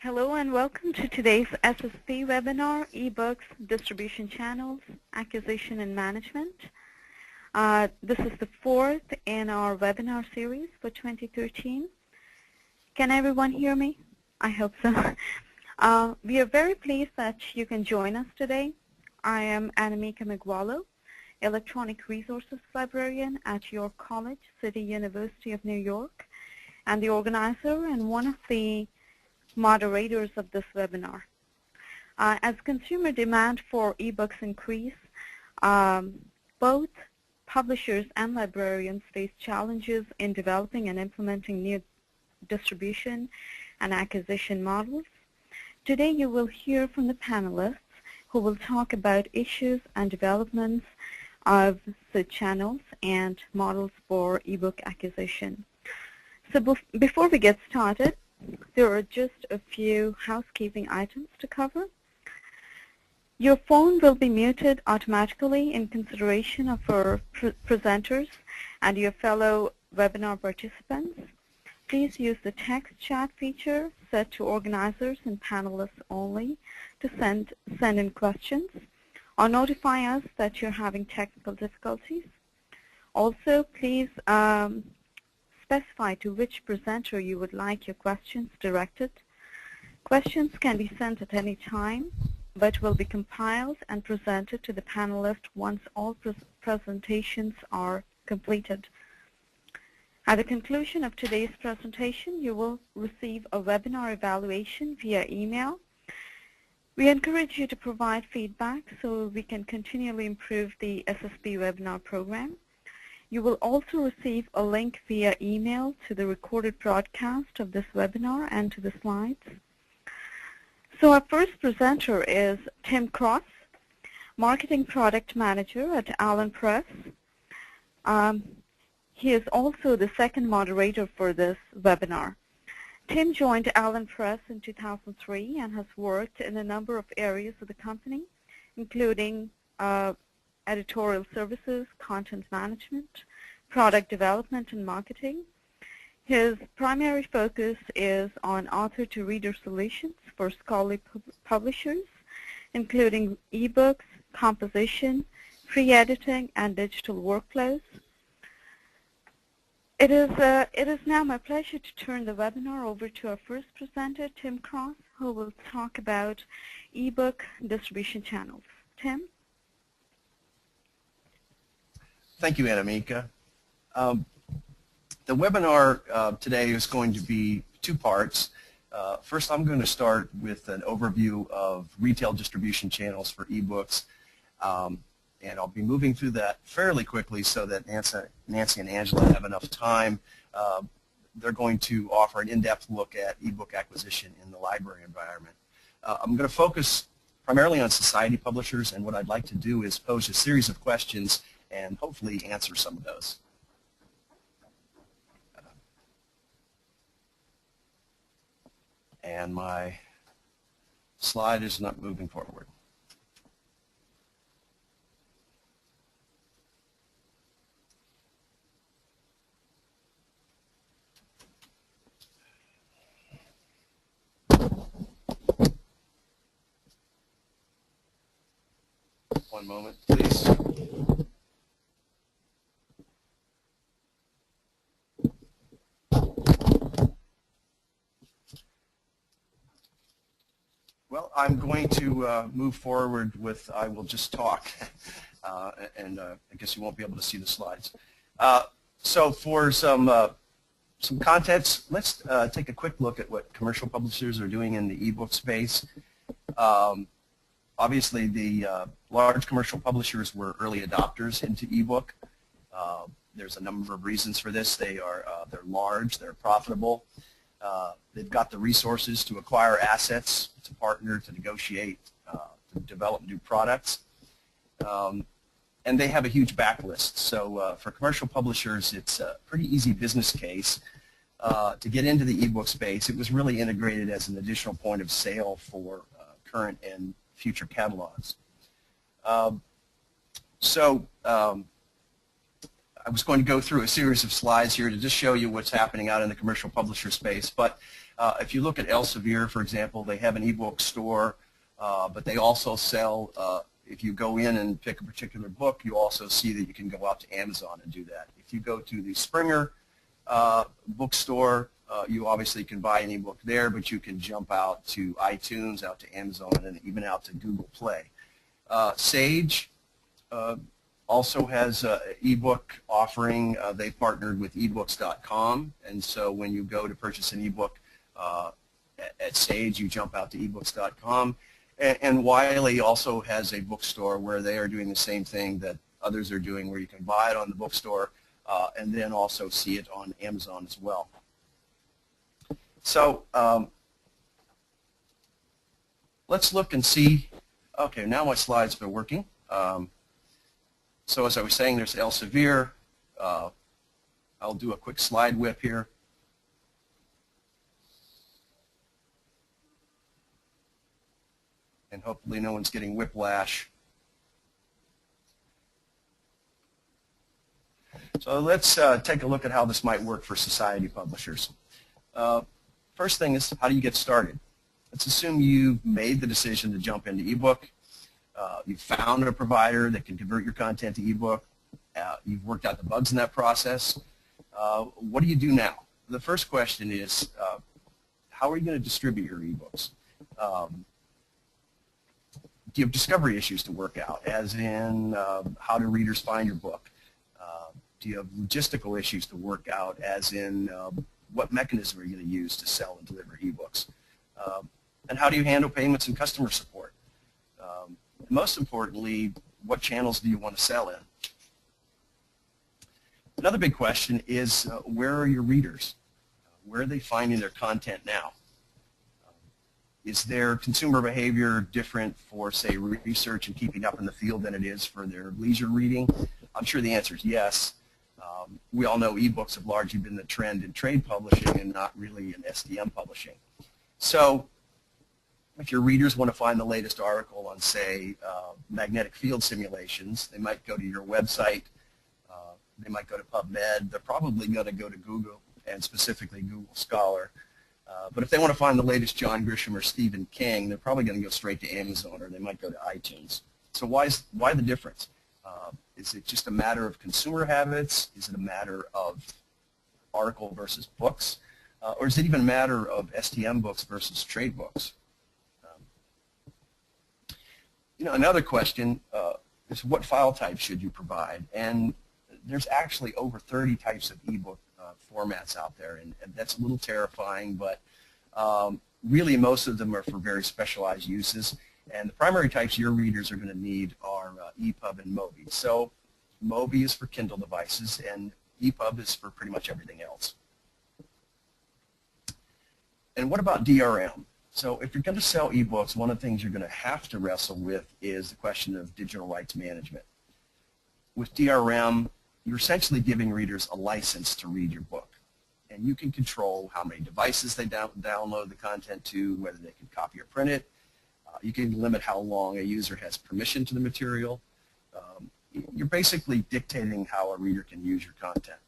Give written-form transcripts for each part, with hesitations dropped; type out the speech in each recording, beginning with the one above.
Hello and welcome to today's SSP webinar, eBooks, Distribution Channels, Acquisition and Management. This is the fourth in our webinar series for 2013. Can everyone hear me? I hope so. We are very pleased that you can join us today. I am Anamika Magwalo, Electronic Resources Librarian at York College, City University of New York, and the organizer and one of the moderators of this webinar. As consumer demand for ebooks increase, both publishers and librarians face challenges in developing and implementing new distribution and acquisition models. Today you will hear from the panelists who will talk about issues and developments of the channels and models for ebook acquisition. So before we get started, there are just a few housekeeping items to cover. Your phone will be muted automatically in consideration of our presenters and your fellow webinar participants. Please use the text chat feature set to organizers and panelists only to send in questions or notify us that you're having technical difficulties. Also, please specify to which presenter you would like your questions directed. Questions can be sent at any time, but will be compiled and presented to the panelists once all presentations are completed. At the conclusion of today's presentation, you will receive a webinar evaluation via email. We encourage you to provide feedback so we can continually improve the SSP webinar program. You will also receive a link via email to the recorded broadcast of this webinar and to the slides. So our first presenter is Tim Cross, Marketing Product Manager at Allen Press. He is also the second moderator for this webinar. Tim joined Allen Press in 2003 and has worked in a number of areas of the company, including editorial services, content management, product development, and marketing. His primary focus is on author-to-reader solutions for scholarly publishers, including ebooks, composition, free editing, and digital workflows. It is now my pleasure to turn the webinar over to our first presenter, Tim Cross, who will talk about ebook distribution channels. Tim? Thank you, Anamika. The webinar today is going to be two parts. First, I'm going to start with an overview of retail distribution channels for ebooks, and I'll be moving through that fairly quickly so that Nancy and Angela have enough time. They're going to offer an in-depth look at ebook acquisition in the library environment. I'm going to focus primarily on society publishers, and what I'd like to do is pose a series of questions and hopefully answer some of those. And my slide is not moving forward. One moment, please. Well, I'm going to move forward with I will just talk, and I guess you won't be able to see the slides. So for some context, let's take a quick look at what commercial publishers are doing in the ebook space. Obviously, the large commercial publishers were early adopters into ebook. There's a number of reasons for this. They're large, they're profitable. They've got the resources to acquire assets, to partner, to negotiate, to develop new products. And they have a huge backlist. So for commercial publishers, it's a pretty easy business case to get into the ebook space. It was really integrated as an additional point of sale for current and future catalogs. I was going to go through a series of slides here to just show you what's happening out in the commercial publisher space, but If you look at Elsevier, for example, they have an ebook store, but they also sell, if you go in and pick a particular book, you also see that you can go out to Amazon and do that. If you go to the Springer bookstore, you obviously can buy an ebook there, but you can jump out to iTunes, out to Amazon, and even out to Google Play. Sage also has an ebook offering. They've partnered with ebooks.com, and so when you go to purchase an ebook at Sage, you jump out to ebooks.com. And Wiley also has a bookstore where they are doing the same thing that others are doing, where you can buy it on the bookstore and then also see it on Amazon as well. So let's look and see. Okay, now my slides are working. So as I was saying, there's Elsevier. I'll do a quick slide whip here. And hopefully no one's getting whiplash. So let's take a look at how this might work for society publishers. First thing is, how do you get started? Let's assume you've made the decision to jump into ebook. You've found a provider that can convert your content to ebook. You've worked out the bugs in that process. What do you do now? The first question is, how are you going to distribute your ebooks? Do you have discovery issues to work out, as in how do readers find your book? Do you have logistical issues to work out, as in what mechanism are you going to use to sell and deliver ebooks? And how do you handle payments and customer support? Most importantly, what channels do you want to sell in? Another big question is, where are your readers? Where are they finding their content now? Is their consumer behavior different for, say, research and keeping up in the field than it is for their leisure reading? I'm sure the answer is yes. We all know ebooks have largely been the trend in trade publishing and not really in STM publishing. So if your readers want to find the latest article on, say, magnetic field simulations, they might go to your website. They might go to PubMed. They're probably going to go to Google, and specifically Google Scholar. But if they want to find the latest John Grisham or Stephen King, they're probably going to go straight to Amazon, or they might go to iTunes. So why the difference? Is it just a matter of consumer habits? Is it a matter of article versus books? Or is it even a matter of STM books versus trade books? Another question is, what file type should you provide? And there's actually over 30 types of ebook formats out there, and that's a little terrifying, but really most of them are for very specialized uses. And the primary types your readers are going to need are EPUB and MOBI. So MOBI is for Kindle devices, and EPUB is for pretty much everything else. And what about DRM? So if you're going to sell ebooks, one of the things you're going to have to wrestle with is the question of digital rights management. With DRM, you're essentially giving readers a license to read your book. And you can control how many devices they download the content to, whether they can copy or print it. You can limit how long a user has permission to the material. You're basically dictating how a reader can use your content.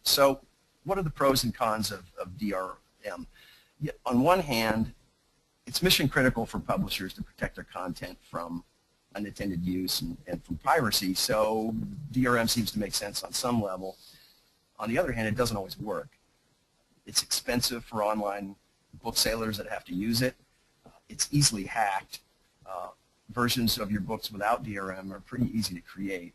So what are the pros and cons of DRM? On one hand, it's mission critical for publishers to protect their content from unintended use and from piracy, so DRM seems to make sense on some level. On the other hand, it doesn't always work. It's expensive for online booksellers that have to use it. It's easily hacked. Versions of your books without DRM are pretty easy to create.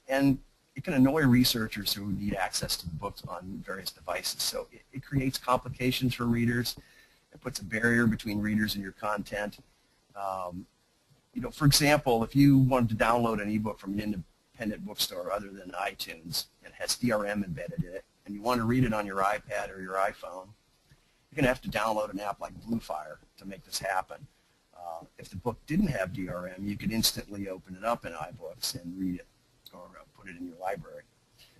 And it can annoy researchers who need access to the books on various devices. So it creates complications for readers. It puts a barrier between readers and your content. For example, if you wanted to download an ebook from an independent bookstore other than iTunes and has DRM embedded in it, and you want to read it on your iPad or your iPhone, you're going to have to download an app like Bluefire to make this happen. If the book didn't have DRM, you could instantly open it up in iBooks and read it or put it in your library.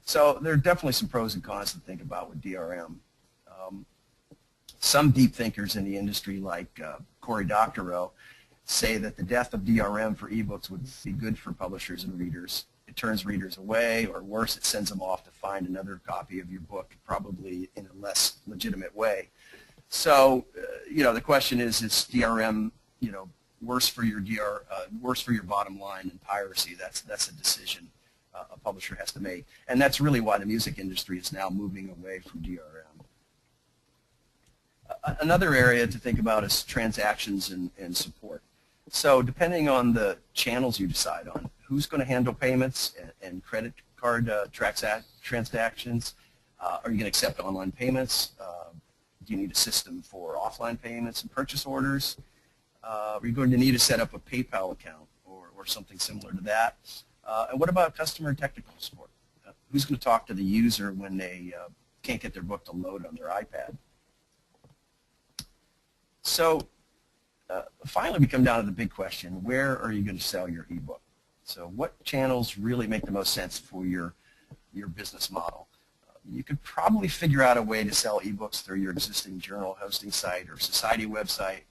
So there are definitely some pros and cons to think about with DRM. Some deep thinkers in the industry, like Cory Doctorow, say that the death of DRM for ebooks would be good for publishers and readers. it turns readers away, or worse, it sends them off to find another copy of your book, probably in a less legitimate way. So, the question is DRM, worse for your worse for your bottom line than piracy? That's a decision a publisher has to make, and that's really why the music industry is now moving away from DRM. Another area to think about is transactions and support. So depending on the channels you decide on, who's going to handle payments and credit card transactions? Are you going to accept online payments? Do you need a system for offline payments and purchase orders? Are you going to need to set up a PayPal account or something similar to that? And what about customer technical support? Who's going to talk to the user when they can't get their book to load on their iPad? So finally we come down to the big question: where are you going to sell your ebook? So what channels really make the most sense for your business model? You could probably figure out a way to sell ebooks through your existing journal hosting site or society website,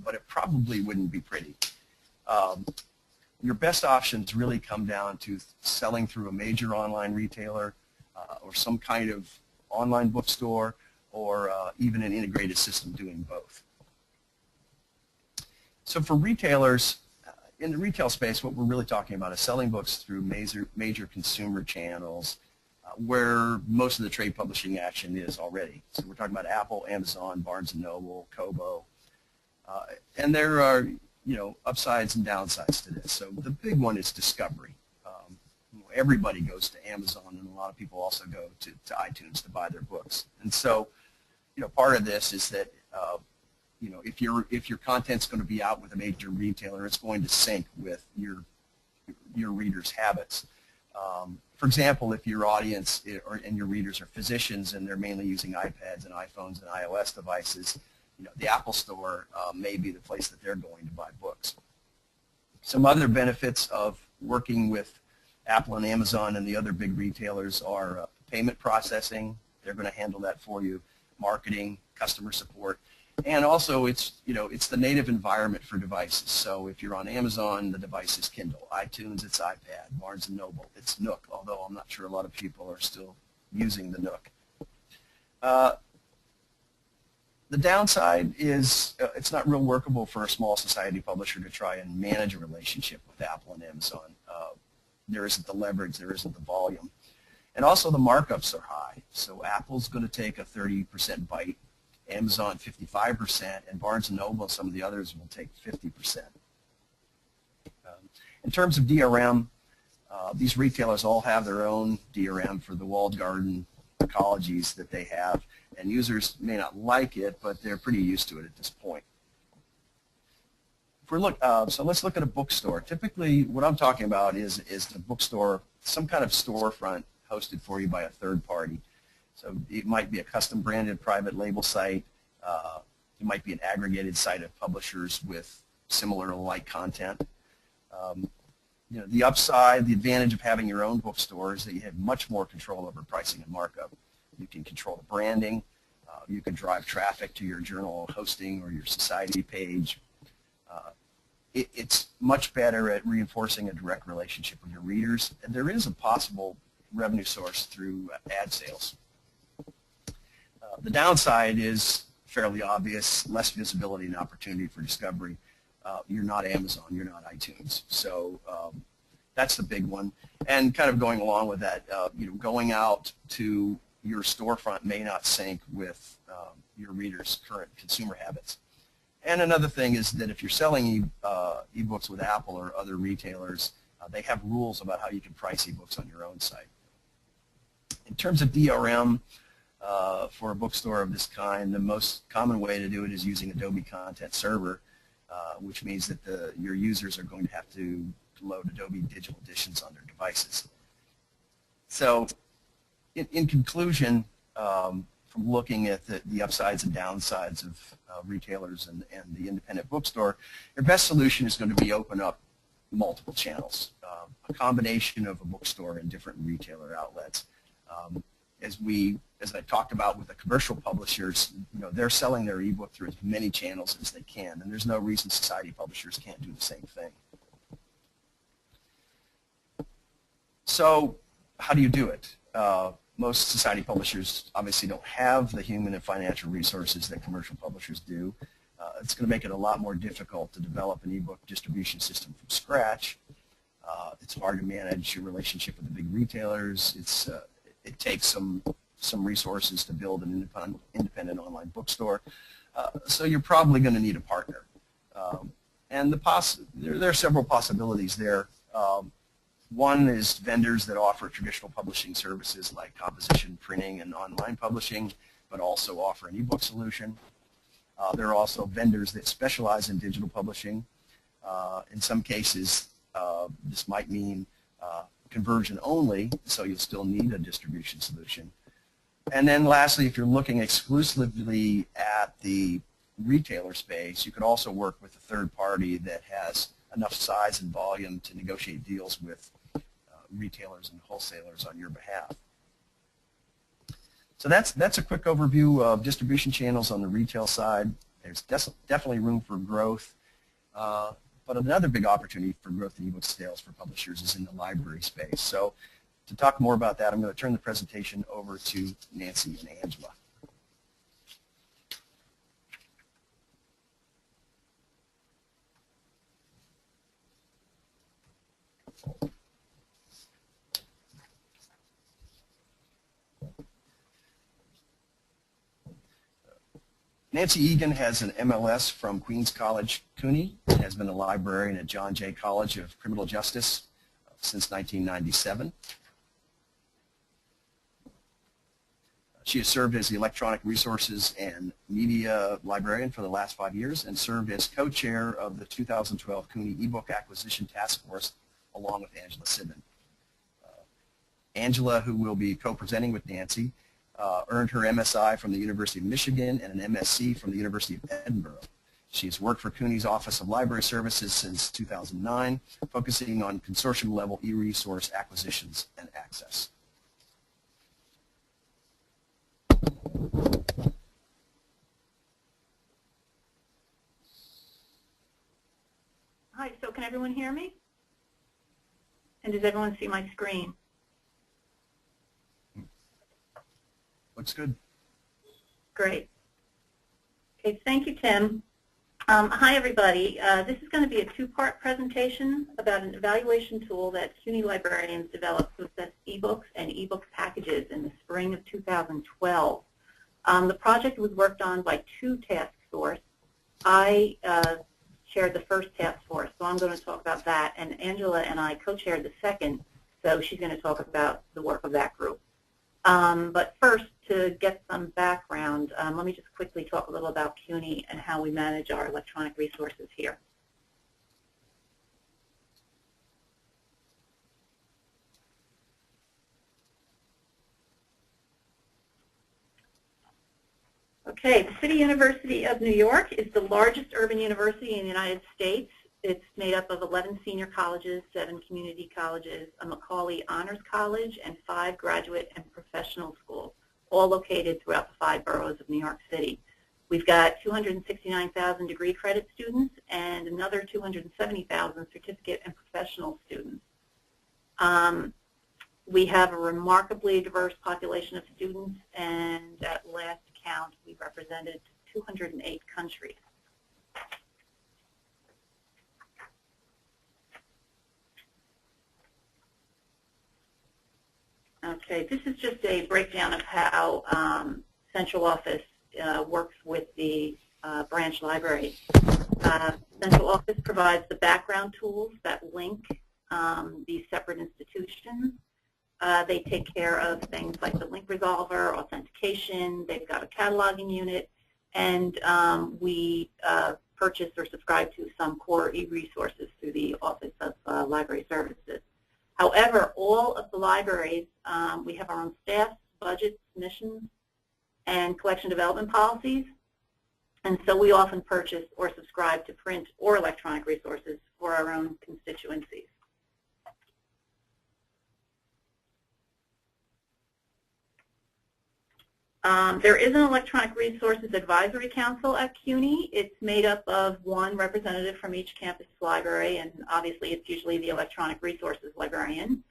but it probably wouldn't be pretty. Your best options really come down to selling through a major online retailer or some kind of online bookstore, or even an integrated system doing both. So for retailers, in the retail space, what we're really talking about is selling books through major consumer channels where most of the trade publishing action is already. So we're talking about Apple, Amazon, Barnes & Noble, Kobo, and there are upsides and downsides to this. So the big one is discovery. Everybody goes to Amazon, and a lot of people also go to iTunes to buy their books. And so, part of this is that if your content's going to be out with a major retailer, it's going to sync with your readers' habits. For example, if your audience and your readers are physicians and they're mainly using iPads and iPhones and iOS devices, the Apple Store may be the place that they're going to buy books. Some other benefits of working with Apple and Amazon and the other big retailers are payment processing. They're going to handle that for you, marketing, customer support, and also it's the native environment for devices. So if you're on Amazon, the device is Kindle. iTunes, it's iPad. Barnes & Noble, it's Nook, although I'm not sure a lot of people are still using the Nook. The downside is it's not real workable for a small society publisher to try and manage a relationship with Apple and Amazon. There isn't the leverage, there isn't the volume. And also the markups are high. So Apple's going to take a 30% bite, Amazon 55%, and Barnes & Noble and some of the others will take 50%. In terms of DRM, these retailers all have their own DRM for the walled garden ecologies that they have, and users may not like it, but they're pretty used to it at this point. So let's look at a bookstore. Typically, what I'm talking about is the bookstore, some kind of storefront hosted for you by a third party. So it might be a custom branded private label site. It might be an aggregated site of publishers with similar or like content. The upside, the advantage of having your own bookstore is that you have much more control over pricing and markup. You can control the branding. You can drive traffic to your journal hosting or your society page. It's much better at reinforcing a direct relationship with your readers, and there is a possible revenue source through ad sales. The downside is fairly obvious: less visibility and opportunity for discovery. You're not Amazon, you're not iTunes, so that's the big one. And kind of going along with that, going out to your storefront may not sync with your readers' current consumer habits. And another thing is that if you're selling ebooks with Apple or other retailers, they have rules about how you can price ebooks on your own site. In terms of DRM, for a bookstore of this kind, the most common way to do it is using Adobe Content Server, which means that your users are going to have to load Adobe Digital Editions on their devices. So in conclusion, from looking at the upsides and downsides of retailers and the independent bookstore, your best solution is going to be open up multiple channels, a combination of a bookstore and different retailer outlets. As I talked about with the commercial publishers, they're selling their ebook through as many channels as they can, and there's no reason society publishers can't do the same thing. So how do you do it? Most society publishers obviously don't have the human and financial resources that commercial publishers do. It's going to make it a lot more difficult to develop an ebook distribution system from scratch. It's hard to manage your relationship with the big retailers. It takes some resources to build an independent online bookstore. So you're probably going to need a partner. And there are several possibilities there. One is vendors that offer traditional publishing services like composition, printing, and online publishing, but also offer an ebook solution. There are also vendors that specialize in digital publishing. In some cases, this might mean conversion only, so you'll still need a distribution solution. And then lastly, if you're looking exclusively at the retailer space, you could also work with a third party that has enough size and volume to negotiate deals with retailers and wholesalers on your behalf. So that's a quick overview of distribution channels on the retail side. There's definitely room for growth, but another big opportunity for growth in ebook sales for publishers is in the library space. So to talk more about that, I'm going to turn the presentation over to Nancy and Angela. Nancy Egan has an MLS from Queens College, CUNY, and has been a librarian at John Jay College of Criminal Justice since 1997. She has served as the Electronic Resources and Media Librarian for the last 5 years and served as co-chair of the 2012 CUNY eBook Acquisition Task Force along with Angela Sidman. Angela, who will be co-presenting with Nancy, earned her MSI from the University of Michigan and an MSc from the University of Edinburgh. She has worked for CUNY's Office of Library Services since 2009, focusing on consortium-level e-resource acquisitions and access. Hi, so can everyone hear me? And does everyone see my screen? Looks good. Great. Okay, thank you, Tim. Hi, everybody. This is going to be a two-part presentation about an evaluation tool that CUNY librarians developed to assess ebooks and ebook packages in the spring of 2012. The project was worked on by two task forces. I chaired the first task force, so I'm going to talk about that, and Angela and I co-chaired the second, so she's going to talk about the work of that group. But first, to get some background, let me just quickly talk a little about CUNY and how we manage our electronic resources here. Okay, the City University of New York is the largest urban university in the United States. It's made up of 11 senior colleges, 7 community colleges, a Macaulay Honors College, and 5 graduate and professional schools, all located throughout the 5 boroughs of New York City. We've got 269,000 degree credit students and another 270,000 certificate and professional students. We have a remarkably diverse population of students, and at last count, we represented 208 countries. Okay, this is just a breakdown of how central office works with the branch library. Central office provides the background tools that link these separate institutions. They take care of things like the link resolver, authentication. They've got a cataloging unit, and we purchase or subscribe to some core e-resources through the Office of Library Services. However, all of the libraries, we have our own staff, budgets, missions, and collection development policies, and so we often purchase or subscribe to print or electronic resources for our own constituencies. There is an Electronic Resources Advisory Council at CUNY. It's made up of 1 representative from each campus library, and obviously it's usually the Electronic Resources librarian.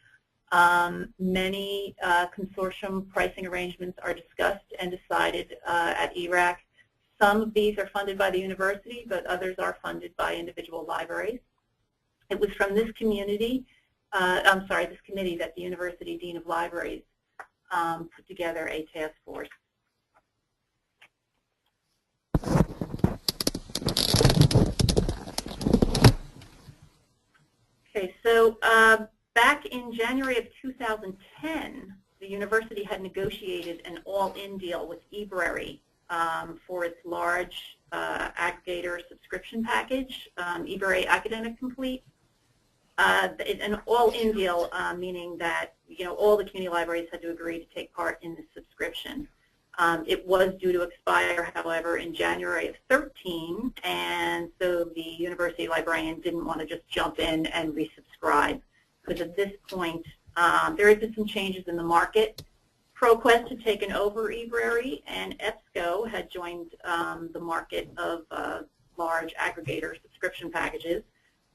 Many consortium pricing arrangements are discussed and decided at ERAC. Some of these are funded by the university, but others are funded by individual libraries. It was from this community, this committee that the University Dean of Libraries put together a task force. Okay, so back in January of 2010, the university had negotiated an all-in deal with eBrary for its large aggregator subscription package, eBrary Academic Complete. An all-in deal, meaning that all the community libraries had to agree to take part in the subscription. It was due to expire, however, in January of 13, and so the university librarian didn't want to just jump in and resubscribe, because at this point there had been some changes in the market. ProQuest had taken over eBrary, and EBSCO had joined the market of large aggregator subscription packages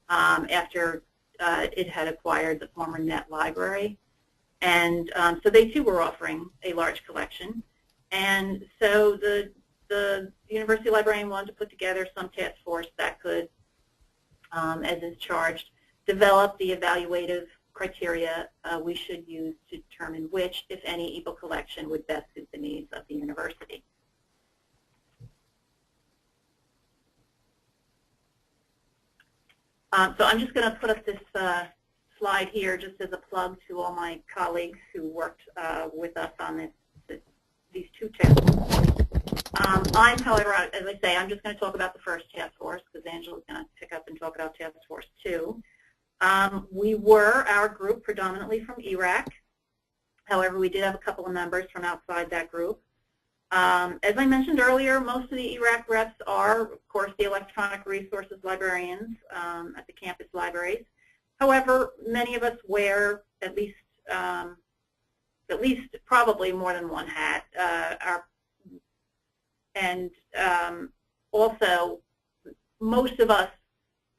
after it had acquired the former Net Library. And so they too were offering a large collection. And so the university librarian wanted to put together some task force that could, as is charged, develop the evaluative criteria we should use to determine which, if any, ebook collection would best suit the needs of the university. So I'm just going to put up this slide here just as a plug to all my colleagues who worked with us on these two task forces. I'm, however, as I say, I'm just going to talk about the first task force because Angela's going to pick up and talk about task force 2. We were, our group, predominantly from ERAC. However, we did have a couple of members from outside that group. As I mentioned earlier, most of the ERAC reps are, of course, the electronic resources librarians at the campus libraries. However, many of us wear at least probably more than one hat. Also, most of us,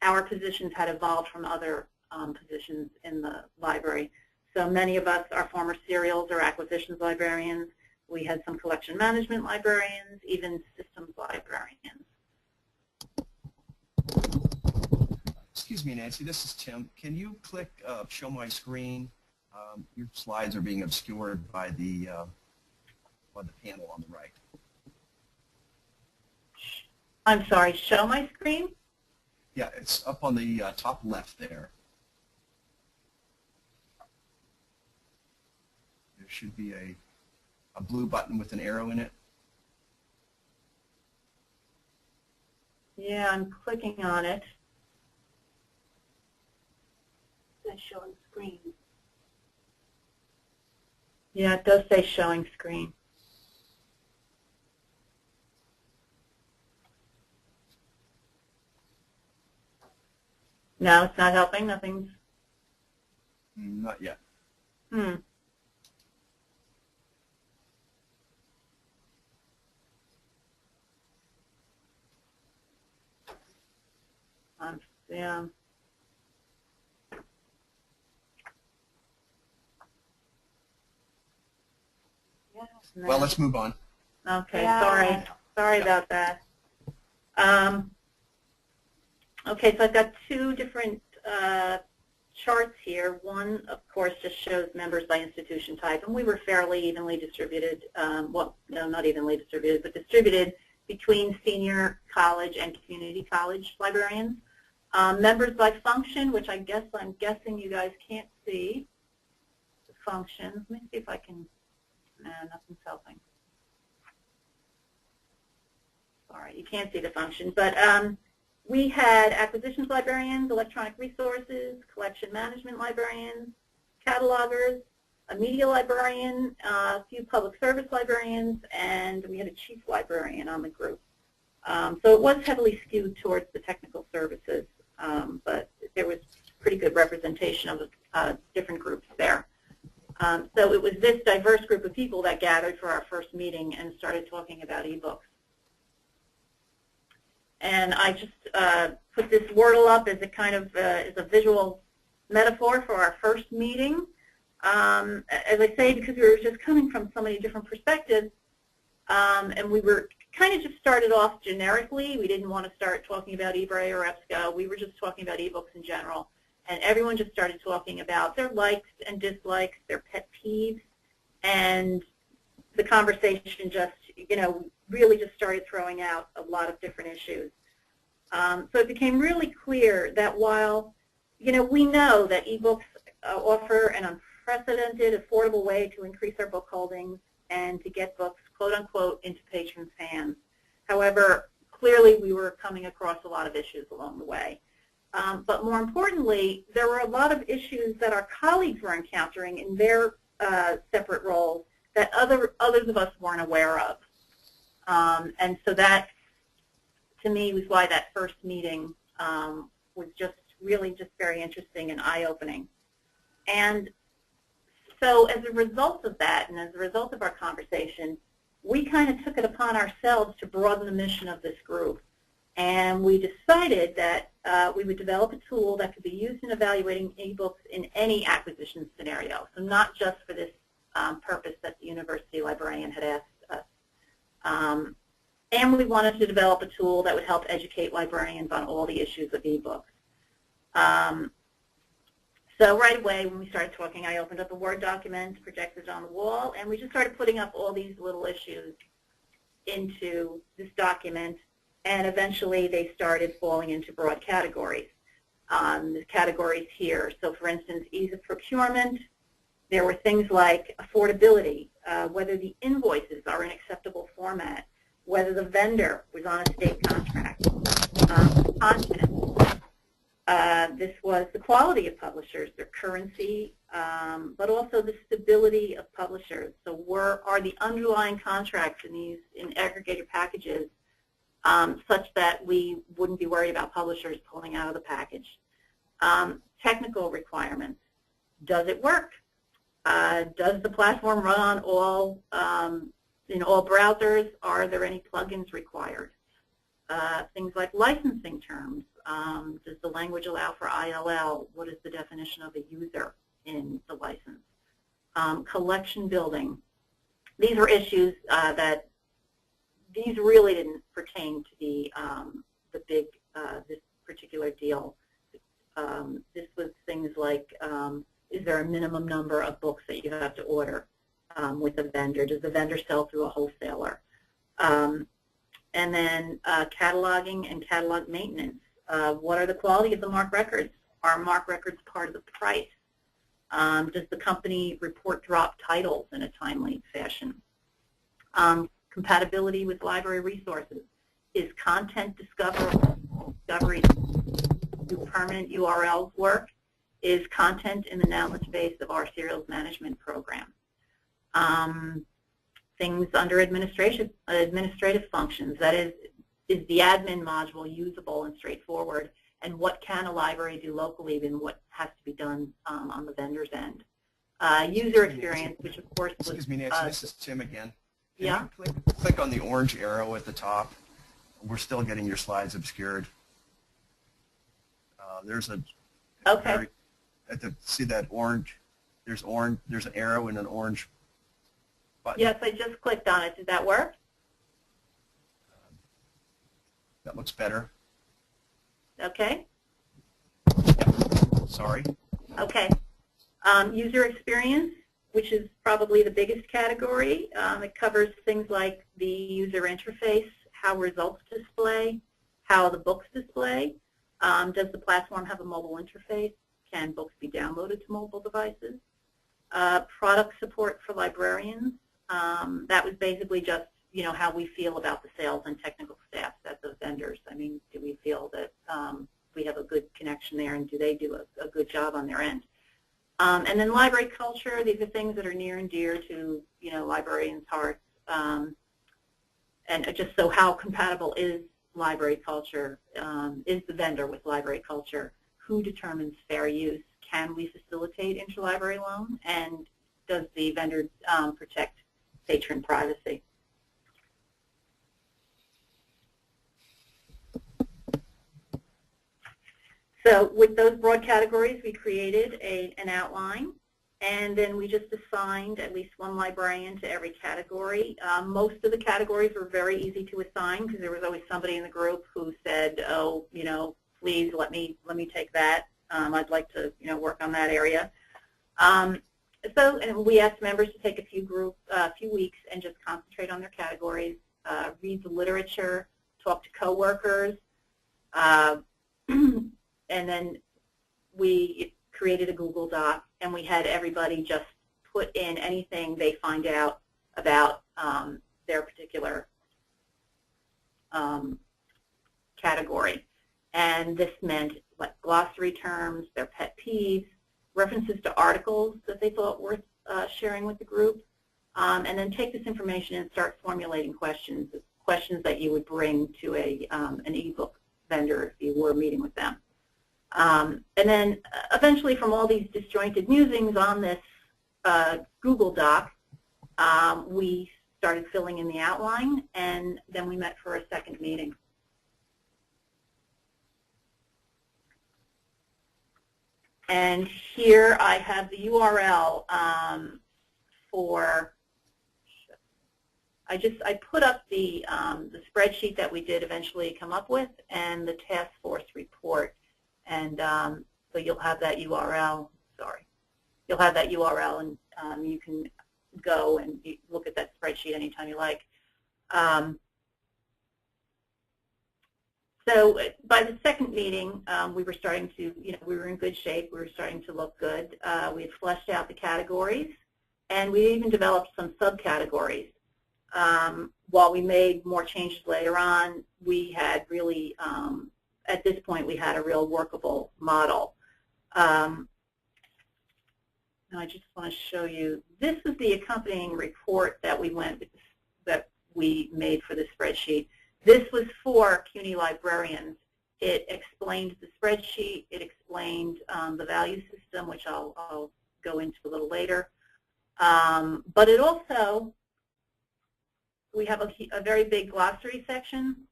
our positions had evolved from other positions in the library. So many of us are former serials or acquisitions librarians. We had some collection management librarians, even systems librarians. Excuse me, Nancy, this is Tim. Can you click show my screen? Your slides are being obscured by the panel on the right. I'm sorry, show my screen? Yeah, it's up on the top left there. There should be a blue button with an arrow in it. Yeah, I'm clicking on it. It's showing screen. Yeah, it does say showing screen. No, it's not helping. Nothing's. Not yet. Yeah. Well, let's move on. Okay, Yeah. sorry about that. Okay, so I've got two different charts here. One, of course, just shows members by institution type, and we were fairly evenly distributed, well, no, not evenly distributed, but distributed between senior college and community college librarians. Members by function, which I'm guessing you guys can't see the functions. Let me see if I can, no, nothing's helping. Sorry, you can't see the function, but we had acquisitions librarians, electronic resources, collection management librarians, catalogers, a media librarian, a few public service librarians, and we had a chief librarian on the group. So it was heavily skewed towards the technical services, but there was pretty good representation of different groups there. So it was this diverse group of people that gathered for our first meeting and started talking about ebooks. And I just put this Wordle up as a kind of as a visual metaphor for our first meeting. as I say, because we were just coming from so many different perspectives, and we were kind of just started off generically. We didn't want to start talking about eBay or EBSCO. We were just talking about ebooks in general. And everyone just started talking about their likes and dislikes, their pet peeves, and the conversation just, really just started throwing out a lot of different issues. So it became really clear that while, we know that ebooks offer an unprecedented, affordable way to increase our book holdings and to get books, quote unquote, into patrons' hands. However, clearly we were coming across a lot of issues along the way. But more importantly, there were a lot of issues that our colleagues were encountering in their separate roles that others of us weren't aware of. And so that, to me, was why that first meeting was just really just very interesting and eye-opening. And so as a result of that, and as a result of our conversation, we kind of took it upon ourselves to broaden the mission of this group. And we decided that we would develop a tool that could be used in evaluating ebooks in any acquisition scenario, so not just for this purpose that the university librarian had asked us. And we wanted to develop a tool that would help educate librarians on all the issues of ebooks. So right away, when we started talking, I opened up a Word document, projected it on the wall, and we just started putting up all these little issues into this document, and eventually they started falling into broad categories. The categories here, so for instance, ease of procurement. There were things like affordability, whether the invoices are in acceptable format, whether the vendor was on a state contract, content. This was the quality of publishers, their currency, but also the stability of publishers. So are the underlying contracts in aggregator packages such that we wouldn't be worried about publishers pulling out of the package? Technical requirements. Does it work? Does the platform run on all in all browsers? Are there any plugins required? Things like licensing terms. Does the language allow for ILL? What is the definition of a user in the license? Collection building. These are issues that these really didn't pertain to the big this particular deal. This was things like, is there a minimum number of books that you have to order with a vendor? Does the vendor sell through a wholesaler? And then cataloging and catalog maintenance. What are the quality of the MARC records? Are MARC records part of the price? Does the company report drop titles in a timely fashion? Compatibility with library resources. Is content discovery do permanent URLs work? Is content in the knowledge base of our serials management program? Things under administrative functions, that is the admin module usable and straightforward, and what can a library do locally than what has to be done on the vendor's end? User experience, which of course was... Excuse me, Nancy, this is Tim again. Can yeah? you click on the orange arrow at the top? We're still getting your slides obscured. There's a... Okay. See that orange? There's an arrow and an orange button. Yes, I just clicked on it. Did that work? That looks better. Okay. Yep. Sorry. Okay. User experience, which is probably the biggest category. It covers things like the user interface, how results display, how the books display. Does the platform have a mobile interface? Can books be downloaded to mobile devices? Product support for librarians. That was basically just, how we feel about the sales and technical staff at those vendors. I mean, do we feel that we have a good connection there, and do they do a good job on their end? And then library culture. These are things that are near and dear to, librarians' hearts. And just so how compatible is library culture, is the vendor with library culture? Who determines fair use? Can we facilitate interlibrary loan? And does the vendor protect patron privacy? So with those broad categories, we created an outline, And then we just assigned at least one librarian to every category. Most of the categories were very easy to assign because there was always somebody in the group who said, oh, please let me take that. I'd like to, work on that area. And we asked members to take a few weeks and just concentrate on their categories, read the literature, talk to coworkers, and then we created a Google Doc, and we had everybody just put in anything they find out about their particular category. And this meant like glossary terms, their pet peeves, references to articles that they thought worth sharing with the group, and then take this information and start formulating questions that you would bring to an ebook vendor if you were meeting with them. And then eventually from all these disjointed musings on this Google Doc, we started filling in the outline, and then we met for a second meeting. And here I have the URL I put up the spreadsheet that we did eventually come up with and the task force report. And so you'll have that URL, you'll have that URL, and you can go and look at that spreadsheet anytime you like. So by the second meeting, we were starting to, we were in good shape. We were starting to look good. We had fleshed out the categories, and we even developed some subcategories. While we made more changes later on, we had really, at this point, we had a real workable model. And I just want to show you, this is the accompanying report that we made for the spreadsheet. This was for CUNY librarians. It explained the spreadsheet. It explained the value system, which I'll go into a little later. But it also, we have a very big glossary section,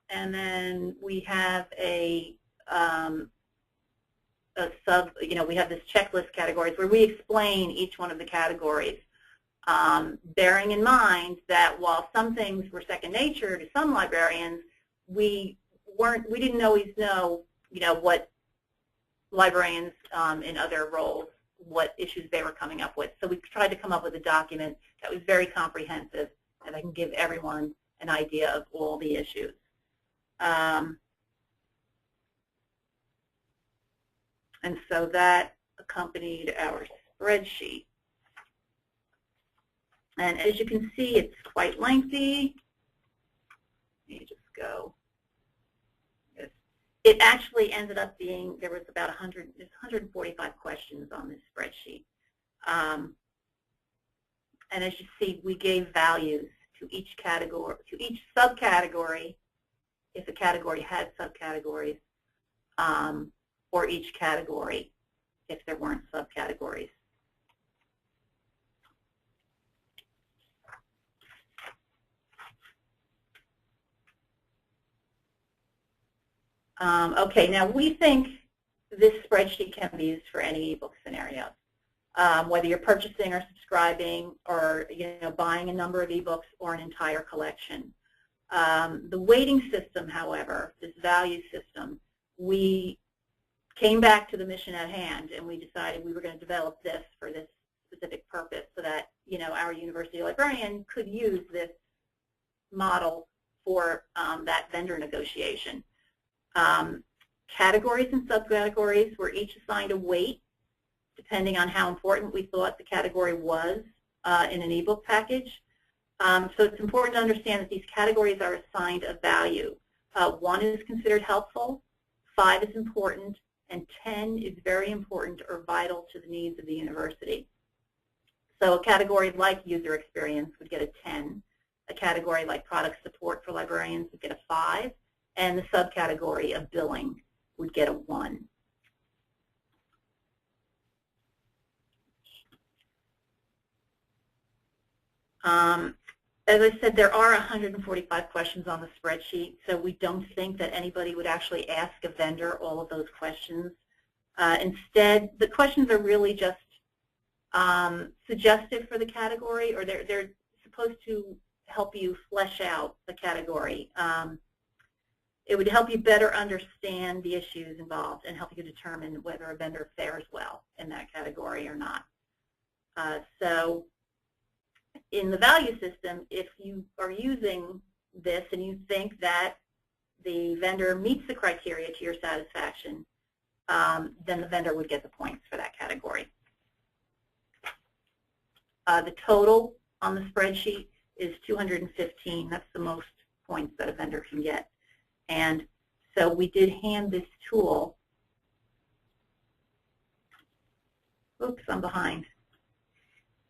and then we have we have this checklist categories where we explain each one of the categories, bearing in mind that while some things were second nature to some librarians, we didn't always know, what librarians in other roles, what issues they were coming up with. So we tried to come up with a document that was very comprehensive and that can give everyone an idea of all the issues. And so that accompanied our spreadsheet. And as you can see, it's quite lengthy. Let me just go. It actually ended up being, there was about 145 questions on this spreadsheet. And as you see, we gave values to each category, to each subcategory, if a category had subcategories, or each category if there weren't subcategories. Okay, now we think this spreadsheet can be used for any ebook scenario, whether you're purchasing or subscribing or buying a number of ebooks or an entire collection. The weighting system, however, this value system, we came back to the mission at hand, and we decided we were going to develop this for this specific purpose so that our university librarian could use this model for that vendor negotiation. Categories and subcategories were each assigned a weight depending on how important we thought the category was in an ebook package. So it's important to understand that these categories are assigned a value. 1 is considered helpful, 5 is important, and 10 is very important or vital to the needs of the university. So a category like user experience would get a 10. A category like product support for librarians would get a 5. And the subcategory of billing would get a 1. As I said, there are 145 questions on the spreadsheet, so we don't think that anybody would actually ask a vendor all of those questions. Instead, the questions are really just suggestive for the category, or they're supposed to help you flesh out the category. It would help you better understand the issues involved and help you determine whether a vendor fares well in that category or not. So in the value system, if you are using this and you think that the vendor meets the criteria to your satisfaction, then the vendor would get the points for that category. The total on the spreadsheet is 215. That's the most points that a vendor can get. And so we did hand this tool. Oops, I'm behind.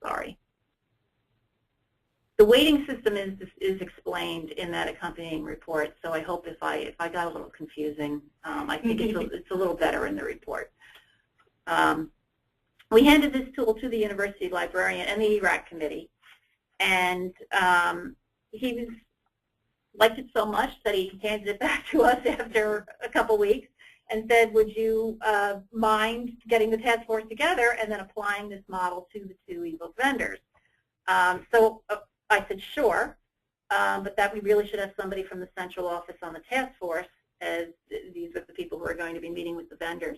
Sorry. The weighting system is explained in that accompanying report, so I hope if I got a little confusing, I think it's a little better in the report. We handed this tool to the university librarian and the ERAC committee, and he liked it so much that he handed it back to us after a couple weeks and said, would you mind getting the task force together and then applying this model to the two ebook vendors? So I said, sure, but that we really should have somebody from the central office on the task force, as these are the people who are going to be meeting with the vendors.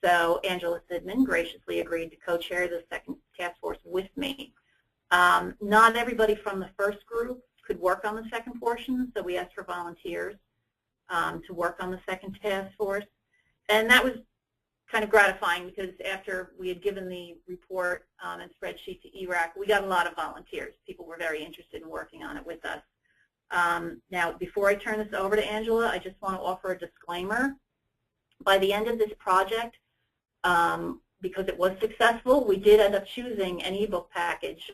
So Angela Sidman graciously agreed to co-chair the second task force with me. Not everybody from the first group could work on the second portion, so we asked for volunteers to work on the second task force. And that was kind of gratifying because after we had given the report and spreadsheet to ERAC, we got a lot of volunteers. People were very interested in working on it with us. Now, before I turn this over to Angela, I just want to offer a disclaimer. By the end of this project, because it was successful, we did end up choosing an ebook package.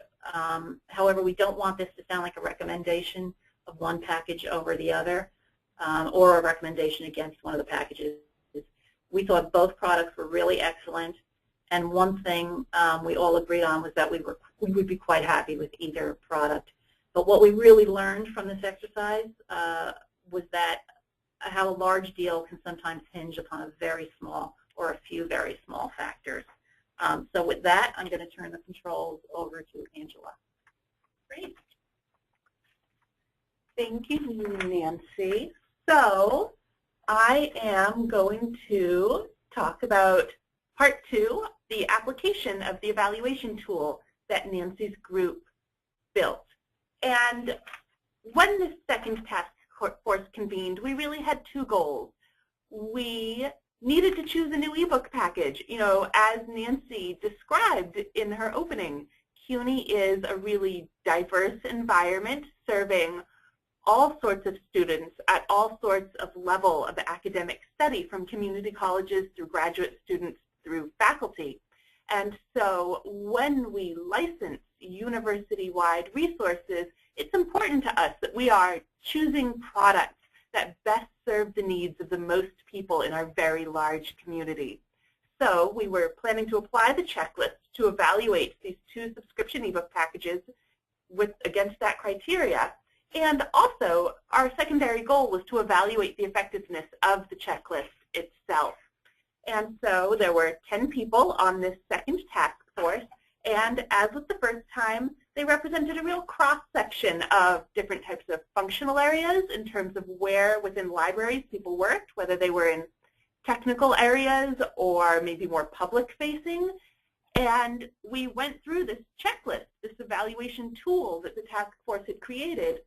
However, we don't want this to sound like a recommendation of one package over the other, or a recommendation against one of the packages. We thought both products were really excellent, and one thing we all agreed on was that we would be quite happy with either product. But what we really learned from this exercise was that how a large deal can sometimes hinge upon a very small or a few very small factors. So with that, I'm going to turn the controls over to Angela. Great. Thank you, Nancy. So I am going to talk about part 2, the application of the evaluation tool that Nancy's group built. And when this second task force convened, we really had 2 goals. We needed to choose a new ebook package. You know, as Nancy described in her opening, CUNY is a really diverse environment serving all sorts of students at all sorts of level of academic study, from community colleges through graduate students through faculty. And so when we license university-wide resources, it's important to us that we are choosing products that best serve the needs of the most people in our very large community. So we were planning to apply the checklist to evaluate these 2 subscription ebook packages against that criteria. And also, our secondary goal was to evaluate the effectiveness of the checklist itself. And so there were 10 people on this second task force, and as with the first time, they represented a real cross-section of different types of functional areas in terms of where within libraries people worked, whether they were in technical areas or maybe more public-facing. And we went through this checklist, this evaluation tool that the task force had created,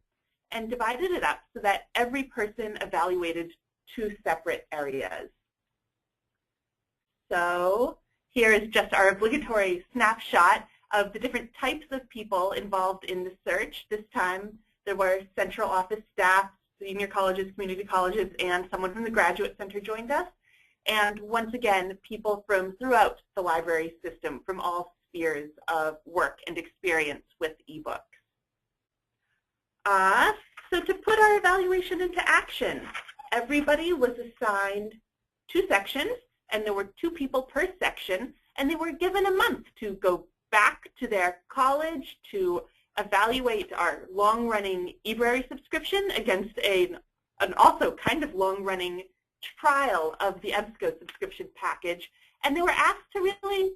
and divided it up so that every person evaluated 2 separate areas. So here is just our obligatory snapshot of the different types of people involved in the search. This time there were central office staff, senior colleges, community colleges, and someone from the Graduate Center joined us. And once again, people from throughout the library system, from all spheres of work and experience with ebooks. So to put our evaluation into action, everybody was assigned 2 sections, and there were 2 people per section, and they were given a month to go back to their college to evaluate our long-running eBrary subscription against an also kind of long-running trial of the EBSCO subscription package, And they were asked to really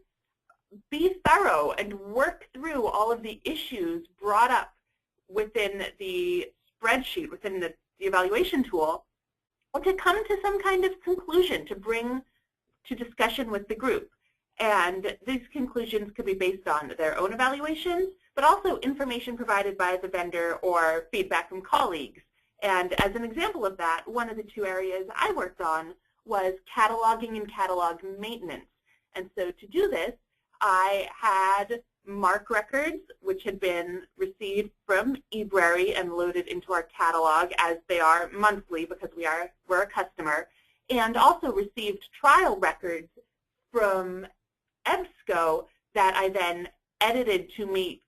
be thorough and work through all of the issues brought up within the spreadsheet, within the evaluation tool, or to come to some kind of conclusion to bring to discussion with the group. And these conclusions could be based on their own evaluations, but also information provided by the vendor or feedback from colleagues. And as an example of that, one of the two areas I worked on was cataloging and catalog maintenance. And so to do this, I had MARC records, which had been received from eBrary and loaded into our catalog as they are monthly because we're a customer, and also received trial records from EBSCO that I then edited to meet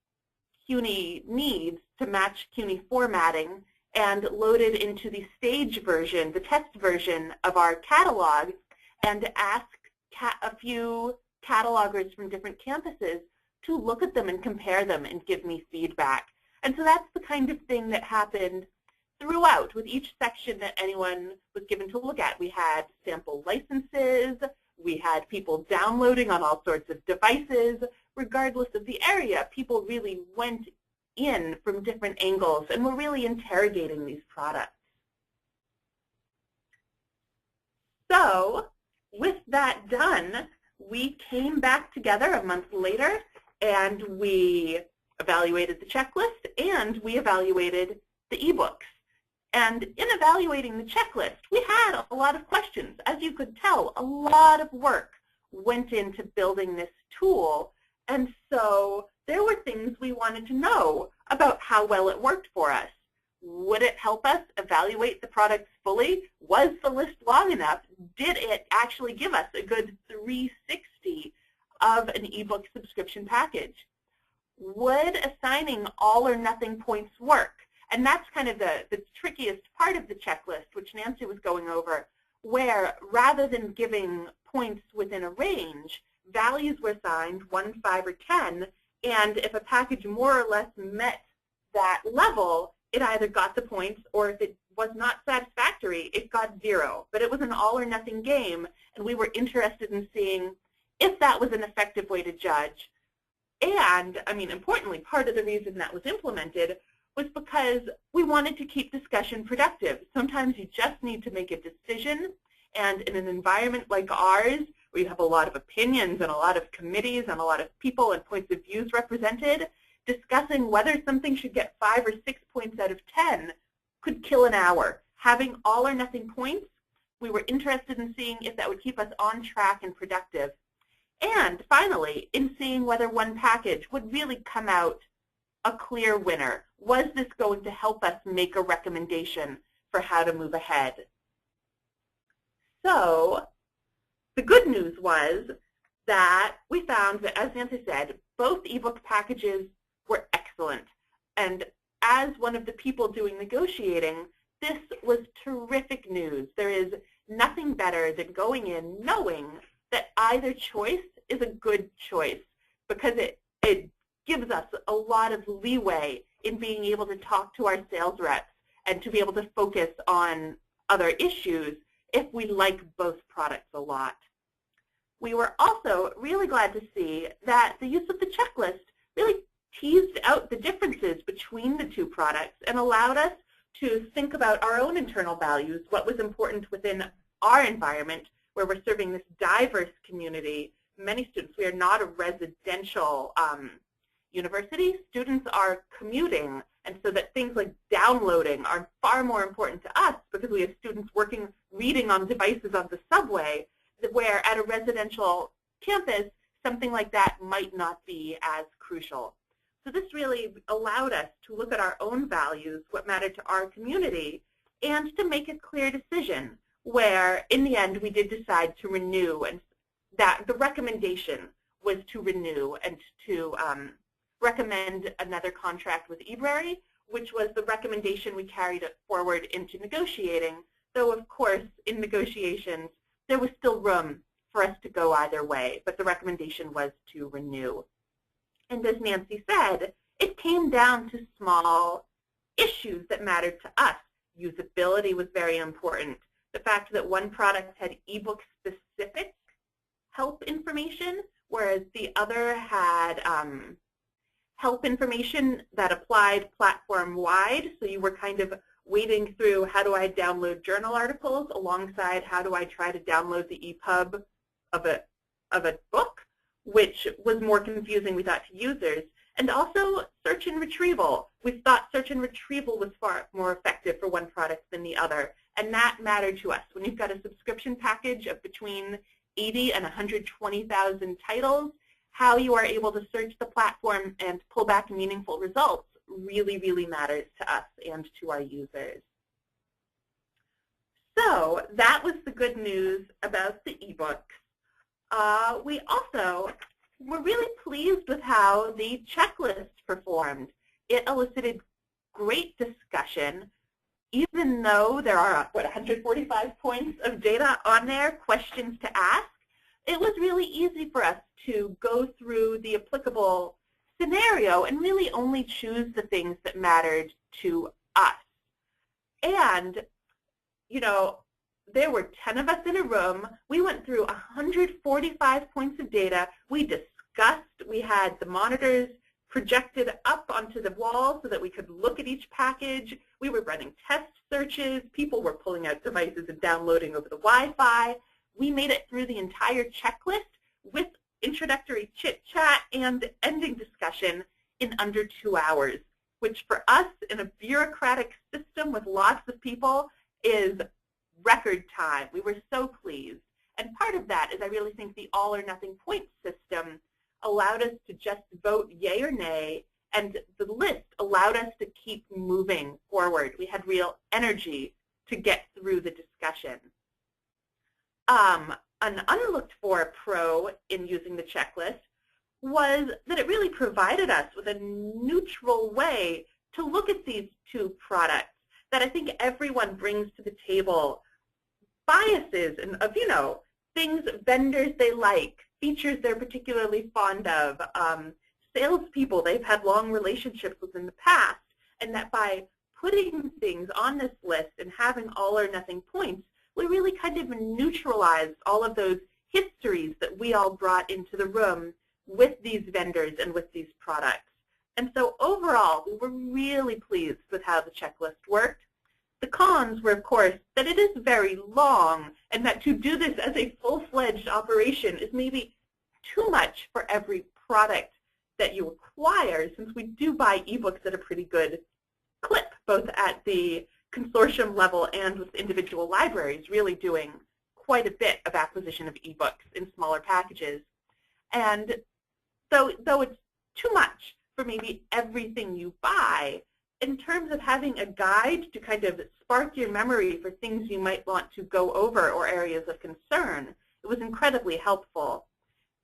CUNY needs to match CUNY formatting and loaded into the stage version, the test version of our catalog, and asked a few catalogers from different campuses to look at them and compare them and give me feedback. And so that's the kind of thing that happened throughout with each section that anyone was given to look at. We had sample licenses, we had people downloading on all sorts of devices. Regardless of the area, people really went in from different angles and were really interrogating these products. So with that done, we came back together a month later and we evaluated the checklist and we evaluated the ebooks. And in evaluating the checklist, we had a lot of questions. As you could tell, a lot of work went into building this tool. And so there were things we wanted to know about how well it worked for us. Would it help us evaluate the products fully? Was the list long enough? Did it actually give us a good 360 of an ebook subscription package? Would assigning all or nothing points work? And that's kind of the trickiest part of the checklist, which Nancy was going over, where rather than giving points within a range, values were assigned 1, 5, or 10, and if a package more or less met that level, it either got the points, or if it was not satisfactory, it got 0. But it was an all or nothing game, and we were interested in seeing if that was an effective way to judge. And, I mean, importantly, part of the reason that was implemented was because we wanted to keep discussion productive. Sometimes you just need to make a decision, and in an environment like ours, where you have a lot of opinions and a lot of committees and a lot of people and points of views represented, discussing whether something should get 5 or 6 points out of 10 could kill an hour. Having all or nothing points, we were interested in seeing if that would keep us on track and productive. And finally, in seeing whether one package would really come out a clear winner. Was this going to help us make a recommendation for how to move ahead? So the good news was that we found that, as Nancy said, both ebook packages were excellent. And as one of the people doing negotiating, this was terrific news. There is nothing better than going in knowing that either choice is a good choice, because it gives us a lot of leeway in being able to talk to our sales reps and to be able to focus on other issues if we like both products a lot. We were also really glad to see that the use of the checklist really teased out the differences between the two products and allowed us to think about our own internal values, what was important within our environment where we're serving this diverse community. Many students, we are not a residential university. Students are commuting, and so that things like downloading are far more important to us because we have students reading on devices on the subway, where at a residential campus, something like that might not be as crucial. So this really allowed us to look at our own values, what mattered to our community, and to make a clear decision where, in the end, we did decide to renew, and that the recommendation was to renew and to recommend another contract with eBrary, which was the recommendation we carried forward into negotiating, though, of course, in negotiations, there was still room for us to go either way, but the recommendation was to renew. And as Nancy said, it came down to small issues that mattered to us. Usability was very important. The fact that one product had ebook specific help information, whereas the other had help information that applied platform-wide. So you were kind of wading through how do I download journal articles alongside how do I try to download the EPUB of a book, which was more confusing, we thought, to users. And also search and retrieval. We thought search and retrieval was far more effective for one product than the other, and that mattered to us. When you've got a subscription package of between 80 and 120,000 titles, how you are able to search the platform and pull back meaningful results really, really matters to us and to our users. So that was the good news about the ebooks. We also were really pleased with how the checklist performed. It elicited great discussion, even though there are, 145 points of data on there, questions to ask. It was really easy for us to go through the applicable scenario and really only choose the things that mattered to us. And, you know, there were 10 of us in a room. We went through 145 points of data. We discussed. We had the monitors projected up onto the wall so that we could look at each package. We were running test searches. People were pulling out devices and downloading over the Wi-Fi. We made it through the entire checklist with introductory chit-chat and ending discussion in under 2 hours, which for us in a bureaucratic system with lots of people is record time. We were so pleased. And part of that is I really think the all or nothing point system allowed us to just vote yay or nay, and the list allowed us to keep moving forward. We had real energy to get through the discussion. An unlooked for pro in using the checklist was that it really provided us with a neutral way to look at these two products that I think everyone brings to the table. Biases and of, you know, things, vendors they like, features they're particularly fond of, salespeople they've had long relationships with in the past, and that by putting things on this list and having all or nothing points, we really kind of neutralized all of those histories that we all brought into the room with these vendors and with these products. And so overall, we were really pleased with how the checklist worked. The cons were, of course, that it is very long and that to do this as a full-fledged operation is maybe too much for every product that you acquire, since we do buy ebooks at a pretty good clip, both at the consortium level and with individual libraries really doing quite a bit of acquisition of ebooks in smaller packages. And so, though it's too much for maybe everything you buy, in terms of having a guide to kind of spark your memory for things you might want to go over or areas of concern, it was incredibly helpful.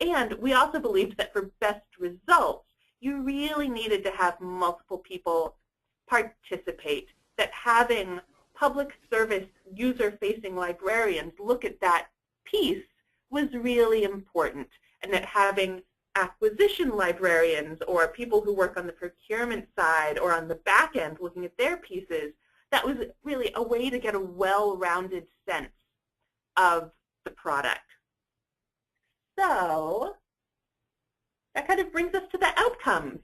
And we also believed that for best results, you really needed to have multiple people participate, that having public service user-facing librarians look at that piece was really important, and that having acquisition librarians or people who work on the procurement side or on the back end looking at their pieces, that was really a way to get a well-rounded sense of the product. So that kind of brings us to the outcomes.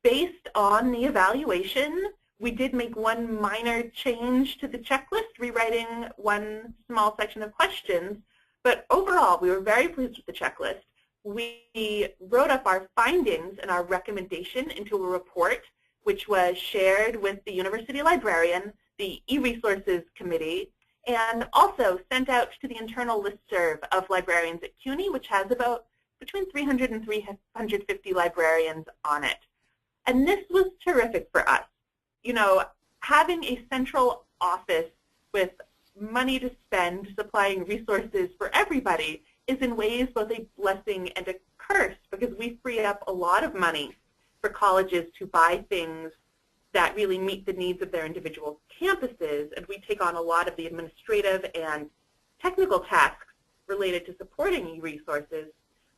Based on the evaluation, we did make one minor change to the checklist, rewriting one small section of questions, but overall we were very pleased with the checklist. We wrote up our findings and our recommendation into a report, which was shared with the university librarian, the e-resources committee, and also sent out to the internal listserv of librarians at CUNY, which has about between 300 and 350 librarians on it. And this was terrific for us. You know, having a central office with money to spend, supplying resources for everybody, is in ways both a blessing and a curse, because we free up a lot of money for colleges to buy things that really meet the needs of their individual campuses, and we take on a lot of the administrative and technical tasks related to supporting e-resources.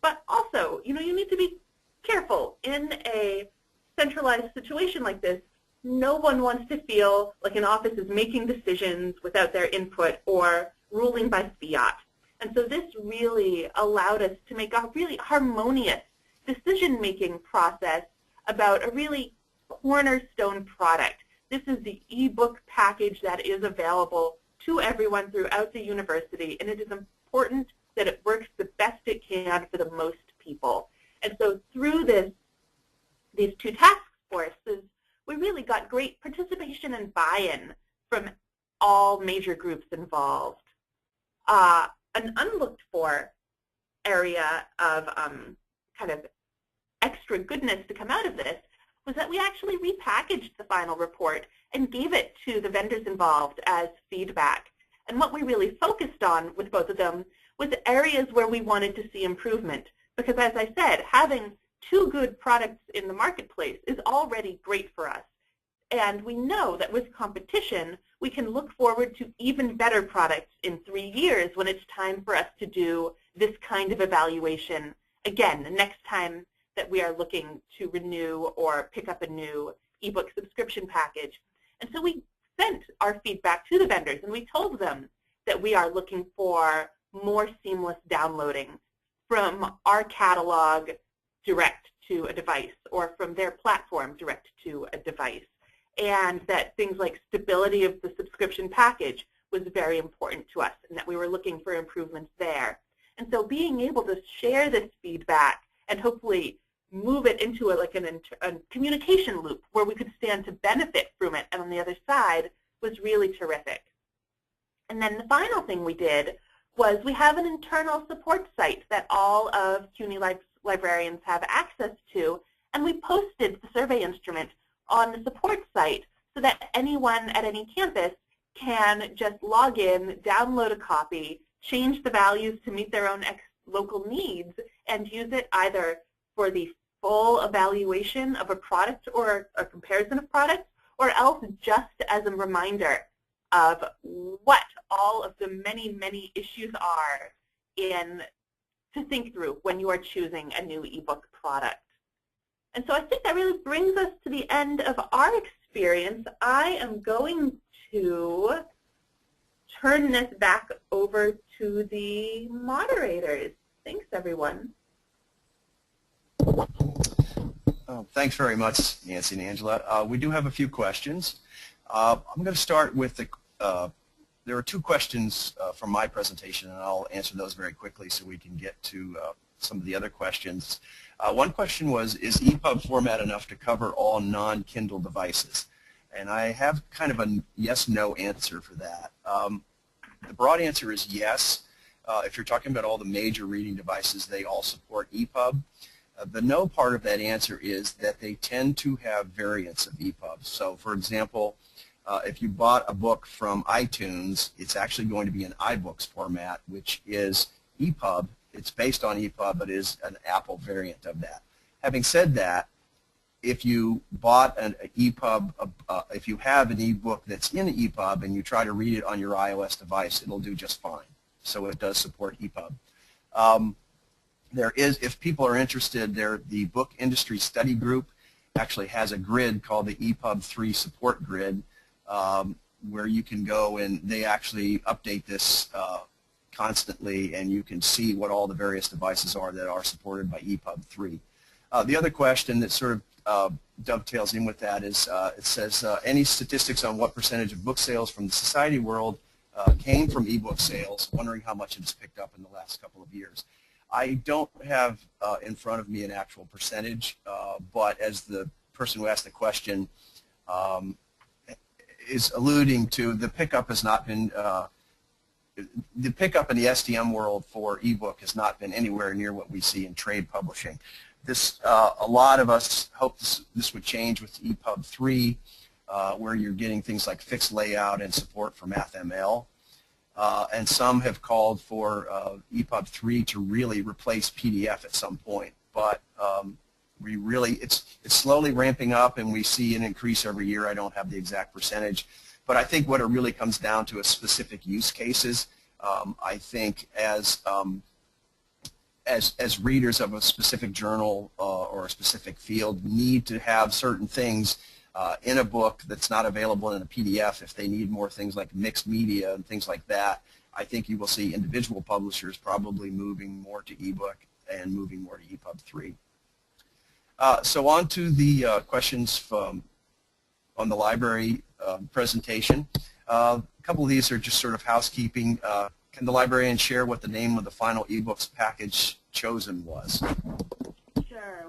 But also, you know, you need to be careful. In a centralized situation like this, no one wants to feel like an office is making decisions without their input or ruling by fiat. And so this really allowed us to make a really harmonious decision-making process about a really cornerstone product. This is the ebook package that is available to everyone throughout the university, and it is important that it works the best it can for the most people. And so through these two task forces, we really got great participation and buy-in from all major groups involved. An unlooked for area of kind of extra goodness to come out of this was that we actually repackaged the final report and gave it to the vendors involved as feedback. And what we really focused on with both of them was areas where we wanted to see improvement. Because as I said, having two good products in the marketplace is already great for us. And we know that with competition, we can look forward to even better products in 3 years when it's time for us to do this kind of evaluation again, the next time that we are looking to renew or pick up a new ebook subscription package. And so we sent our feedback to the vendors, and we told them that we are looking for more seamless downloading from our catalog direct to a device, or from their platform direct to a device, and that things like stability of the subscription package was very important to us, and that we were looking for improvements there. And so being able to share this feedback and hopefully move it into a communication loop where we could stand to benefit from it and on the other side was really terrific. And then the final thing we did was we have an internal support site that all of CUNY librarians have access to, and we posted the survey instrument on the support site so that anyone at any campus can just log in, download a copy, change the values to meet their own local needs, and use it either for the full evaluation of a product or a comparison of products, or else just as a reminder of what all of the many, many issues are to think through when you are choosing a new ebook product. And so I think that really brings us to the end of our experience. I am going to turn this back over to the moderators. Thanks, everyone. Thanks very much, Nancy and Angela. We do have a few questions. I'm going to start with there are two questions from my presentation, and I'll answer those very quickly so we can get to some of the other questions. One question was, is EPUB format enough to cover all non-Kindle devices? And I have kind of a yes-no answer for that. The broad answer is yes. If you're talking about all the major reading devices, they all support EPUB. The no part of that answer is that they tend to have variants of EPUB. So, for example, if you bought a book from iTunes, it's actually going to be an iBooks format, which is EPUB. It's based on EPUB, but is an Apple variant of that. Having said that, if you bought an EPUB, if you have an ebook that's in EPUB and you try to read it on your iOS device, it'll do just fine. So it does support EPUB. There is, if people are interested, the Book Industry Study Group actually has a grid called the EPUB 3 support grid, where you can go and they actually update this constantly, and you can see what all the various devices are that are supported by EPUB 3. The other question that sort of dovetails in with that is, it says, any statistics on what percentage of book sales from the society world came from ebook sales, wondering how much it has picked up in the last couple of years. I don't have in front of me an actual percentage, but as the person who asked the question is alluding to, the pickup has not been, the pickup in the STM world for ebook has not been anywhere near what we see in trade publishing. This, a lot of us hope this would change with EPUB 3, where you're getting things like fixed layout and support for MathML. And some have called for EPUB 3 to really replace PDF at some point. But we really, it's slowly ramping up, and we see an increase every year. I don't have the exact percentage. But I think what it really comes down to is specific use cases. I think as readers of a specific journal or a specific field need to have certain things in a book that's not available in a PDF. If they need more things like mixed media and things like that, I think you will see individual publishers probably moving more to ebook and moving more to EPUB 3. So on to the questions from on the library presentation. A couple of these are just sort of housekeeping. Can the librarian share what the name of the final ebooks package chosen was? Sure.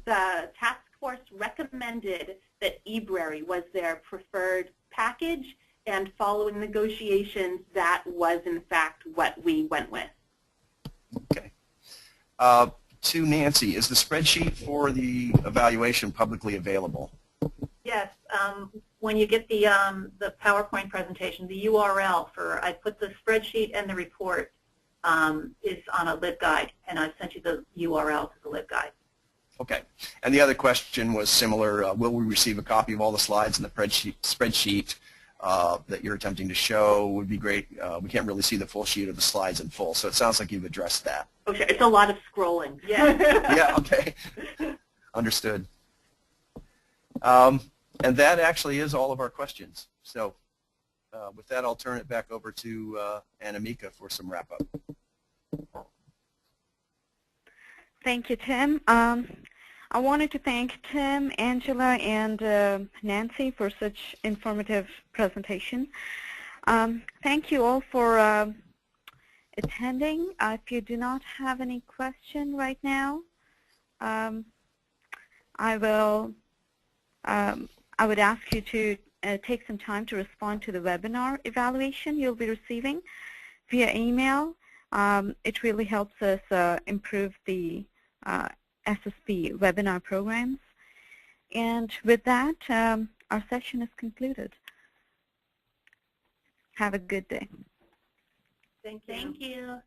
The task force recommended that eBrary was their preferred package, and following negotiations, that was in fact what we went with. Okay. To Nancy, is the spreadsheet for the evaluation publicly available? Yes. When you get the PowerPoint presentation, the URL for, I put the spreadsheet and the report is on a LibGuide, and I sent you the URL to the LibGuide. Okay. And the other question was similar. Will we receive a copy of all the slides in the spreadsheet that you're attempting to show? Would be great. We can't really see the full sheet of the slides in full, so it sounds like you've addressed that. Okay. It's a lot of scrolling. Yeah. Yeah, okay. Understood. And that actually is all of our questions. So with that, I'll turn it back over to Anamika for some wrap-up. Thank you, Tim. I wanted to thank Tim, Angela, and Nancy for such informative presentation. Thank you all for attending. If you do not have any question right now, I would ask you to take some time to respond to the webinar evaluation you'll be receiving via email. It really helps us improve the SSP webinar programs. And with that, our session is concluded. Have a good day. Thank you. Thank you.